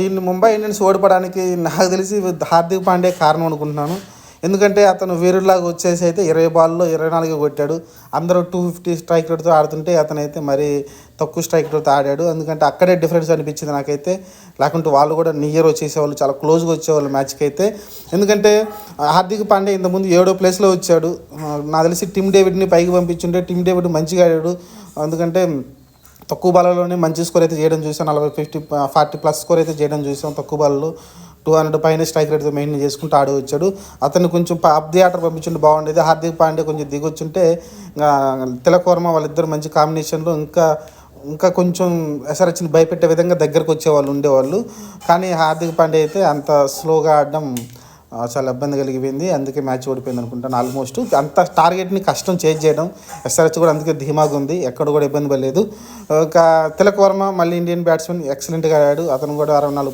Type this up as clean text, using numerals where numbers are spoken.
దీన్ని ముంబై ఇండియన్స్ ఓడిపోవడానికి నాకు తెలిసి హార్దిక్ పాండ్యా కారణం అనుకుంటున్నాను. ఎందుకంటే అతను వీరుడిలాగా వచ్చేసి అయితే 20 బాల్లో 24 కొట్టాడు. అందరూ 250 స్ట్రైక్ రేట్తో ఆడుతుంటే అతనైతే మరీ తక్కువ స్ట్రైక్ రేట్తో ఆడాడు. ఎందుకంటే అక్కడే డిఫరెన్స్ అనిపించింది నాకైతే. లేకుంటే వాళ్ళు కూడా నియర్ వచ్చేసేవాళ్ళు, చాలా క్లోజ్గా వచ్చేవాళ్ళు మ్యాచ్కి అయితే. ఎందుకంటే హార్దిక్ పాండ్యా ఇంతకుముందు 7వ ప్లేస్లో వచ్చాడు. నాకు తెలిసి టిమ్ డేవిడ్ని పైకి పంపించుంటే టిమ్ డేవిడ్ మంచిగా ఆడాడు. ఎందుకంటే తక్కువ బాల్లోనే మంచి స్కోర్ అయితే చేయడం చూసాం. 40 స్కోర్ అయితే చేయడం చూసాం. తక్కువ బాల్లో 200 పైన స్ట్రైక్ రేట్తో మెయింటైన్ చేసుకుంటూ ఆడి వచ్చాడు. అతను కొంచెం అప్ ది ఆర్డర్ పంపించుంటే బాగుండేది. హార్దిక్ పాండ్యా కొంచెం దిగొచ్చుంటే తిలక్ వర్మ వాళ్ళిద్దరు మంచి కాంబినేషన్లో ఇంకా కొంచెం ఎస్ఆర్హెచ్ని భయపెట్టే విధంగా దగ్గరకు వచ్చేవాళ్ళు ఉండేవాళ్ళు. కానీ హార్దిక్ పాండ్యా అయితే అంత స్లోగా ఆడడం చాలా ఇబ్బంది కలిగిపోయింది. అందుకే మ్యాచ్ ఓడిపోయింది అనుకుంటాను. ఆల్మోస్ట్ అంత టార్గెట్ని కష్టం చేంజ్ చేయడం ఎస్ఆర్హెచ్ కూడా అందుకే ధీమాగా ఉంది. ఎక్కడ కూడా ఇబ్బంది పడలేదు. తిలక్ వర్మ మళ్ళీ ఇండియన్ బ్యాట్స్మెన్ ఎక్సలెంట్గా ఆడాడు. అతను కూడా 64